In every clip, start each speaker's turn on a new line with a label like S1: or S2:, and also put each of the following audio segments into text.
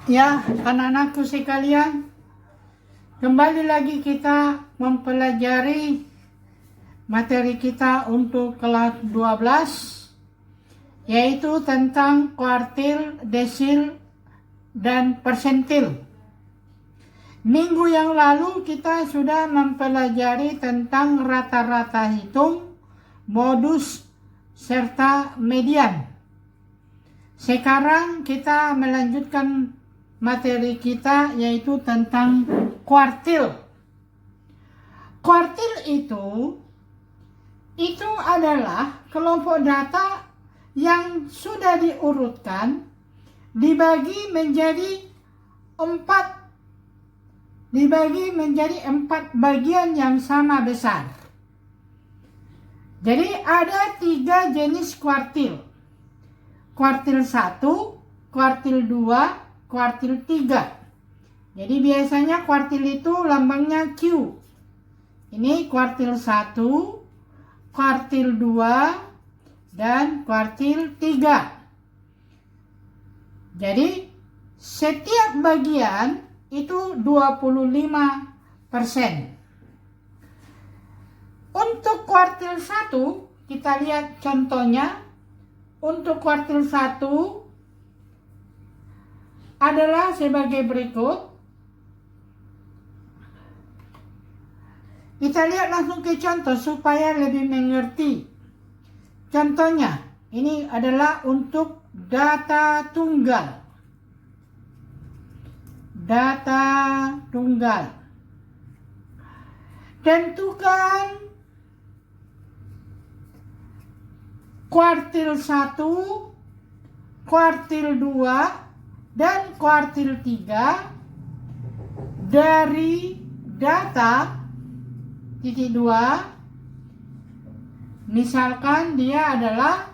S1: Ya, anak-anakku sekalian, kembali lagi kita mempelajari materi kita untuk kelas 12, yaitu tentang kuartil, desil, dan persentil. Minggu yang lalu kita sudah mempelajari tentang rata-rata hitung, modus, serta median. Sekarang kita melanjutkan materi kita, yaitu tentang kuartil. Kuartil itu adalah kelompok data yang sudah diurutkan dibagi menjadi empat bagian yang sama besar. Jadi ada 3 jenis kuartil. Kuartil 1, kuartil 2, kuartil 3. Jadi biasanya kuartil itu lambangnya Q. Ini kuartil 1, kuartil 2, dan kuartil 3. Jadi setiap bagian itu 25%. Untuk kuartil 1, kita lihat contohnya. Untuk kuartil 1 adalah sebagai berikut. Kita lihat langsung ke contoh supaya lebih mengerti. Contohnya, ini adalah untuk data tunggal. Data tunggal. Tentukan kuartil 1, kuartil 2, dan kuartil 3 dari data titik 2. Misalkan dia adalah,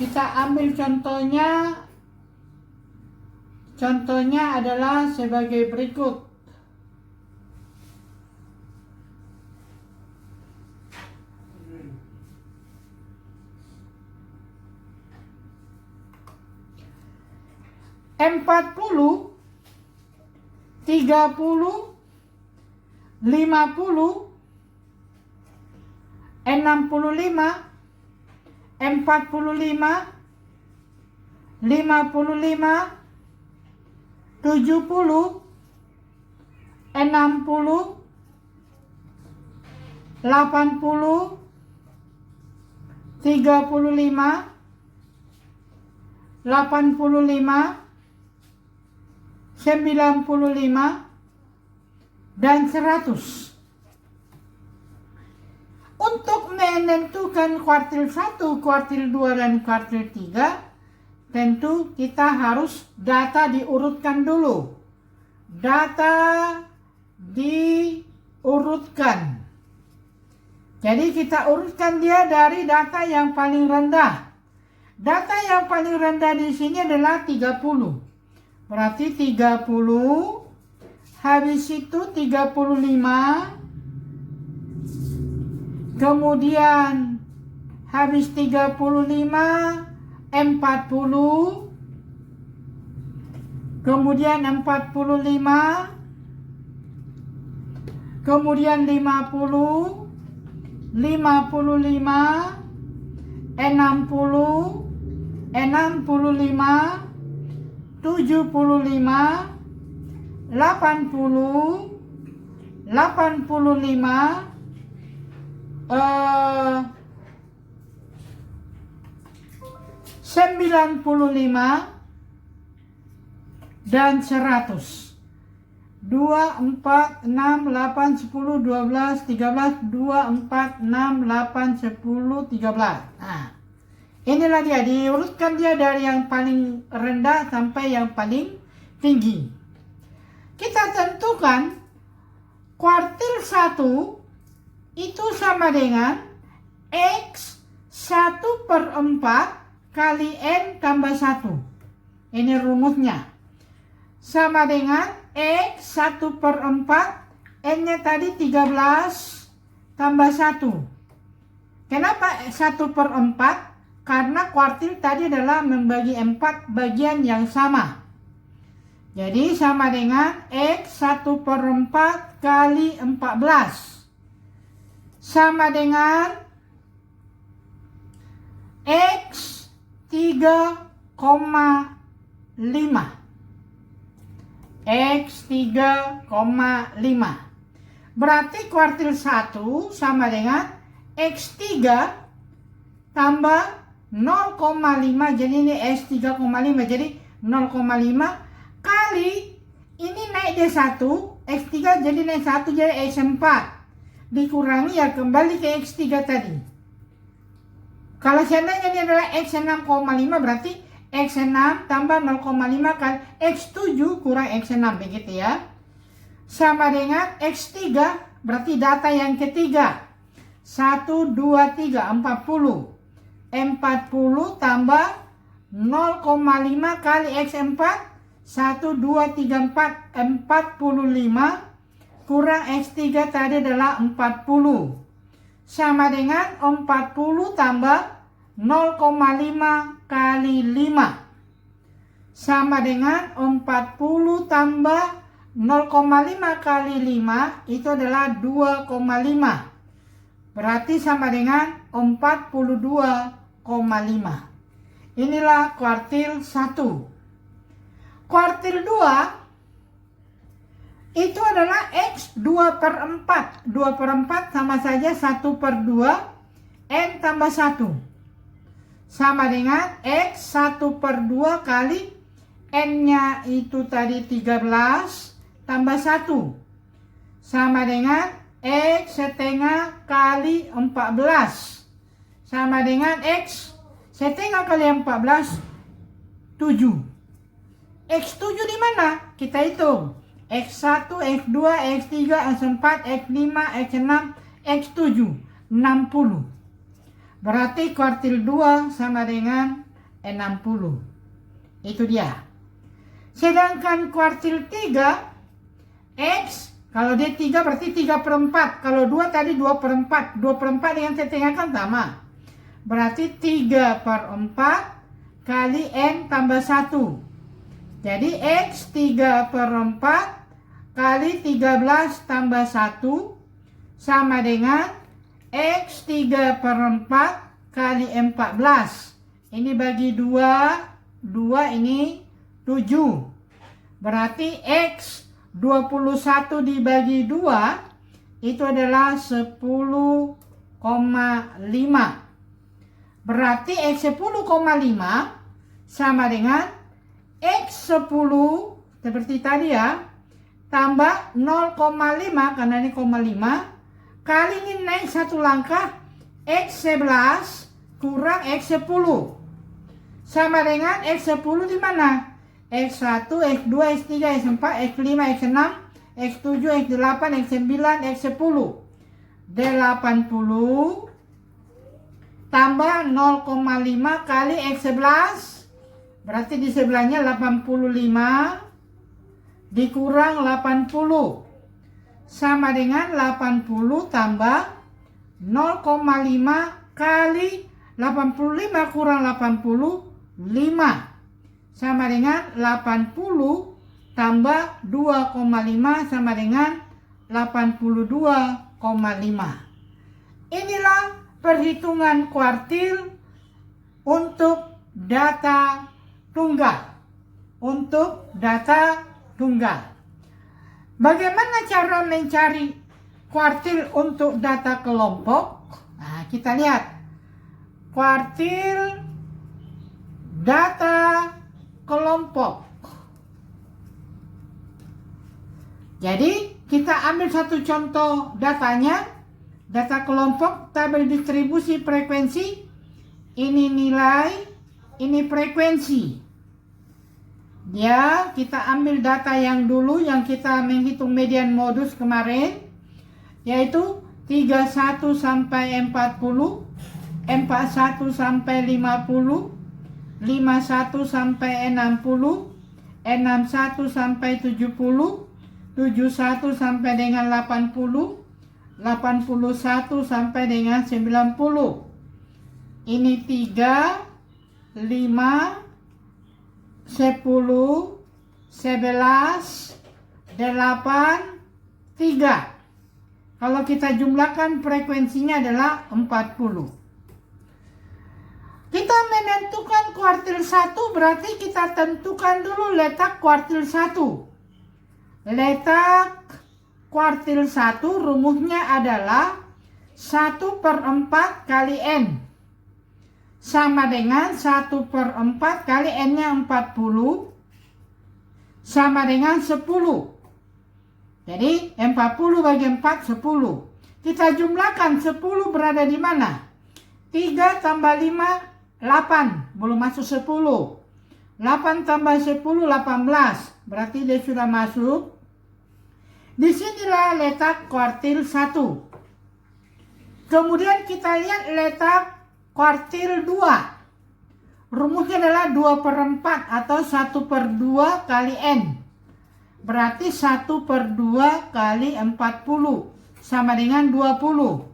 S1: kita ambil contohnya adalah sebagai berikut. Empat puluh, 30, 50, 65, 45, 55, 70, 60, 80, 35, 85, 95, dan 100. Untuk menentukan kuartil 1, kuartil 2, dan kuartil 3, tentu kita harus data diurutkan dulu. Data diurutkan. Jadi kita urutkan dia dari data yang paling rendah. Data yang paling rendah di sini adalah 30. Berarti 30, habis itu 35, kemudian habis 35, 40, kemudian 45, kemudian 50, 55, 60, 65, 75, 80, 85, 95, dan 100. 2, 4, 6, 8, 10, 12, 13, 2, 4, 6, 8, 10, 13. Nah, inilah dia, diurutkan dia dari yang paling rendah sampai yang paling tinggi. Kita tentukan kuartil 1 itu sama dengan X 1/4 kali N tambah 1. Ini rumusnya. Sama dengan X 1/4, N-nya tadi 13 tambah 1. Kenapa 1/4? karena kuartil tadi adalah membagi 4 bagian yang sama. Jadi sama dengan X 1/4 kali 14 sama dengan X 3,5. X 3,5. Berarti kuartil 1 sama dengan X3 tambah 0,5. Jadi ini X 3,5. Jadi 0,5 kali ini naik D1. X3 jadi naik 1 jadi X4. Dikurangi ya kembali ke X3 tadi. Kalau seandainya ini adalah X 6,5 berarti X6 tambah 0,5 kali X7 kurang X6 begitu ya. Sama dengan X3 berarti data yang ketiga. 1, 2, 3, 40. 40 tambah 0,5 kali X4. 1, 2, 3, 4. 45 kurang X3 tadi adalah 40. Sama dengan 40 tambah 0,5 kali 5. Sama dengan 40 tambah 0,5 kali 5 itu adalah 2,5. Berarti sama dengan 42,5. Inilah kuartil 1. Kuartil 2 itu adalah X 2/4. 2/4 sama saja 1/2 N tambah 1. Sama dengan X 1/2 kali N-nya itu tadi 13 tambah 1. Sama dengan X setengah kali 14. Sama dengan X setengah kali 14, 7. X7 di mana? Kita hitung. X1, X2, X3, X4, X5, X6, X7. 60. Berarti kuartil 2 sama dengan 60. Itu dia. Sedangkan kuartil 3, X, kalau dia 3 berarti 3/4. Kalau 2 tadi 2/4. 2/4 dengan setengah kan sama. Berarti 3/4 kali N tambah 1. Jadi X 3/4 kali 13 tambah 1 sama dengan X 3/4 kali 14. Ini bagi 2, 2 ini 7. Berarti X 21 dibagi 2 itu adalah 10,5. Berarti X 10,5 sama dengan X10 seperti tadi ya, tambah 0,5 karena ini 0,5 kali ini naik satu langkah X11 kurang X10 sama dengan X10 di mana? X1, X2, X3, X4, X5, X6, X7, X8, X9, X10. 80 tambah 0,5 kali X11 berarti di sebelahnya 85 dikurang 80 sama dengan 80 tambah 0,5 kali 85 kurang 85 sama dengan 80 tambah 2,5 sama dengan 82,5. Inilah perhitungan kuartil untuk data tunggal. Bagaimana cara mencari kuartil untuk data kelompok? Nah, kita lihat. Kuartil data kelompok. Jadi, kita ambil satu contoh datanya. Data kelompok, tabel distribusi frekuensi. Ini nilai, ini frekuensi. Ya, kita ambil data yang dulu yang kita menghitung median modus kemarin, yaitu 31 sampai 40, 41 sampai 50, 51 sampai 60, 61 sampai 70, 71 sampai dengan 80, 81 sampai dengan 90. Ini 3, 5, 10, 11, 8, 3. Kalau kita jumlahkan frekuensinya adalah 40. Kita menentukan kuartil 1 berarti kita tentukan dulu letak kuartil 1. Letak kuartil 1 rumusnya adalah 1/4 kali N. Sama dengan 1/4 kali N-nya 40 sama dengan 10. Jadi 40 bagi 4, 10. Kita jumlahkan 10 berada di mana? 3 tambah 5, 8. Belum masuk 10. 8 tambah 10, 18. Berarti dia sudah masuk. Disinilah letak kuartil 1. Kemudian kita lihat letak kuartil 2. Rumusnya adalah 2/4 atau 1/2 kali N. Berarti 1/2 kali 40 sama dengan 20.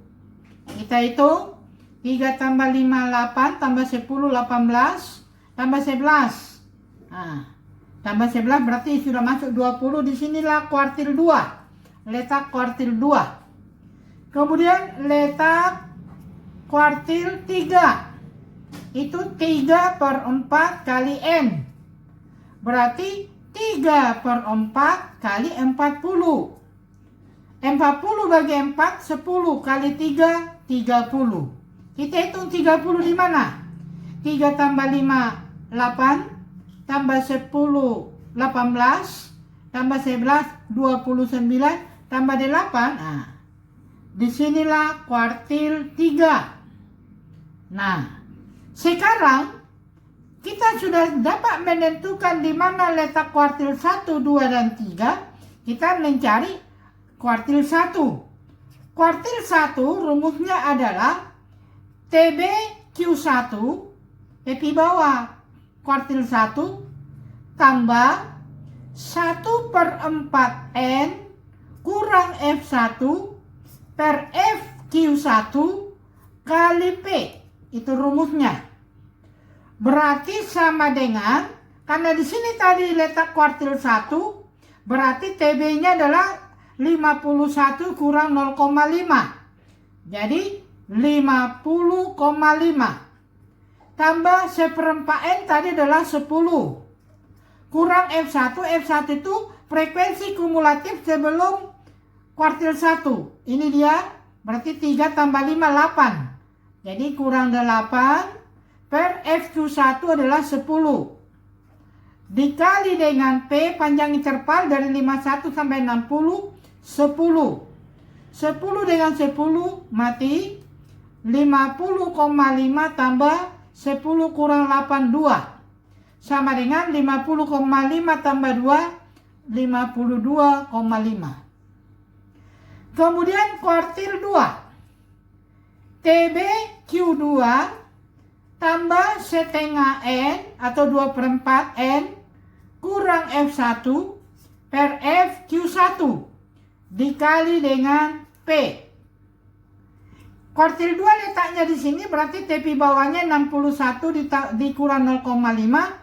S1: Kita hitung. 3 tambah 5, 8, tambah 10, 18, tambah 11. Nah, tambah 11 berarti sudah masuk 20. Disinilah kuartil 2. Letak kuartil 2. Kemudian letak kuartil 3. Itu 3/4 kali N. Berarti 3/4 kali 40. 40 bagi 4, 10 kali 3, 30. Kita hitung 30 di mana? 3 tambah 5, 8, tambah 10, 18, tambah 11, 29, tambah 8. Nah, disinilah kuartil 3. Nah, sekarang kita sudah dapat menentukan di mana letak kuartil 1, 2, dan 3. Kita mencari kuartil 1. Kuartil 1 rumusnya adalah TB Q1, TB bawah kuartil 1, tambah 1/4 N kurang F1 per FQ1 kali P. Itu rumusnya. Berarti sama dengan, karena di sini tadi letak kuartil 1, berarti TB-nya adalah 51 kurang 0,5. Jadi 50,5. Tambah 1/4 N tadi adalah 10. Kurang F1. F1 itu frekuensi kumulatif sebelum kuartil 1. Ini dia, berarti 3 tambah 5, 8. Jadi kurang 8 per FQ1 adalah 10. Dikali dengan P, panjang interval dari 51 sampai 60, 10. 10 dengan 10 mati. 50,5 tambah 10 kurang 8, 2. Sama dengan 50,5 tambah 2, 52,5. Kemudian kuartil 2. TB Q2 tambah setengah N atau 2/4 N kurang F1 per FQ1 dikali dengan P. Kuartil 2 letaknya di sini berarti TP bawahnya 61 dikurang 0,5.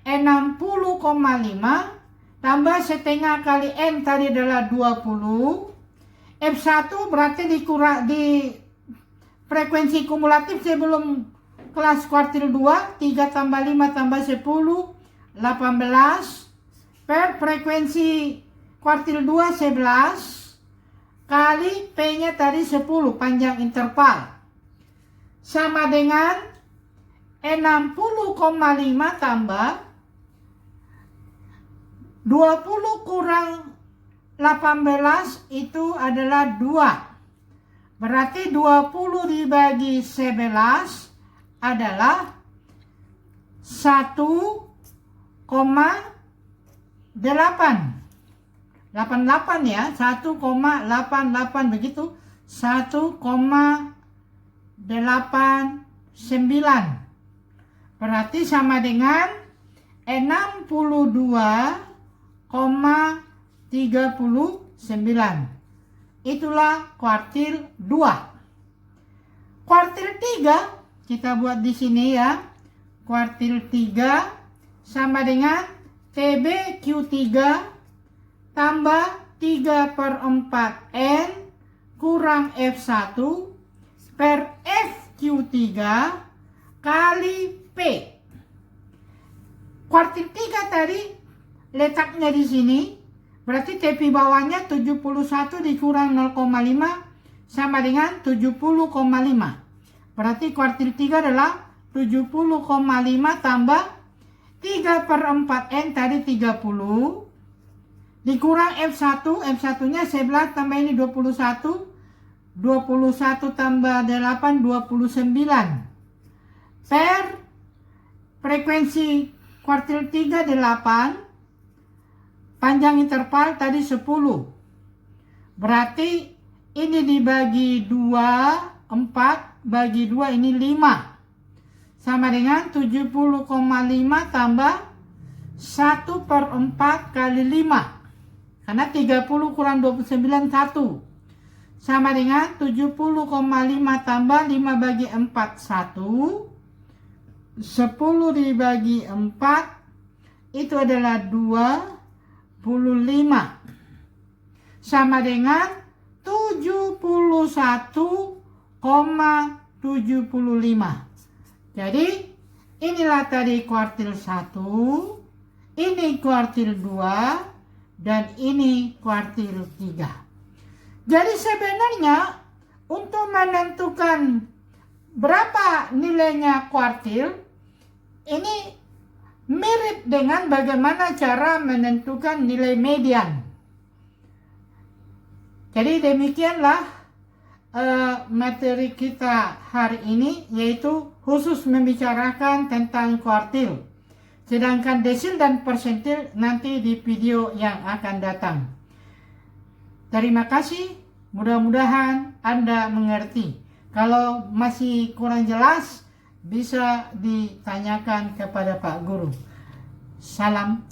S1: 60,5 tambah setengah kali N tadi adalah 20. F1 berarti dikurang di frekuensi kumulatif sebelum kelas kuartil 2, 3 tambah 5 tambah 10, 18 per frekuensi kuartil 2, 11 kali P-nya tadi 10, panjang interval. Sama dengan 60,5 tambah 20 kurang 18 itu adalah 2. Berarti 20 dibagi 11 adalah 1,8. 88 ya, 1,88 begitu. 1,89. Berarti sama dengan 62,39. Itulah kuartil 2. Kuartil 3 kita buat di sini ya. Kuartil 3 sama dengan TB Q3 tambah 3/4 N kurang F1 per FQ3 kali P. Kuartil 3 tadi letaknya di sini, berarti TP bawahnya 71 dikurang 0,5 sama dengan 70,5. Berarti kuartil 3 adalah 70,5 tambah 3/4 N tadi 30 dikurang F1, F1 nya 11 tambah ini 21, 21 tambah 8 29 per frekuensi kuartil 3 8, panjang interval tadi 10, berarti ini dibagi 2, 4 bagi 2 ini 5 sama dengan 70,5 tambah 1/4 kali 5, karena 30 kurang 29 1 sama dengan 70,5 tambah 5 bagi 4 1, 10 dibagi 4 itu adalah 25 sama dengan 71,75. Jadi inilah tadi kuartil 1, ini kuartil 2, dan ini kuartil 3. Jadi sebenarnya untuk menentukan berapa nilainya kuartil, ini mirip dengan bagaimana cara menentukan nilai median. Jadi demikianlah materi kita hari ini, yaitu khusus membicarakan tentang kuartil. Sedangkan desil dan persentil nanti di video yang akan datang. Terima kasih, mudah-mudahan Anda mengerti. Kalau masih kurang jelas, bisa ditanyakan kepada Pak Guru. Salam.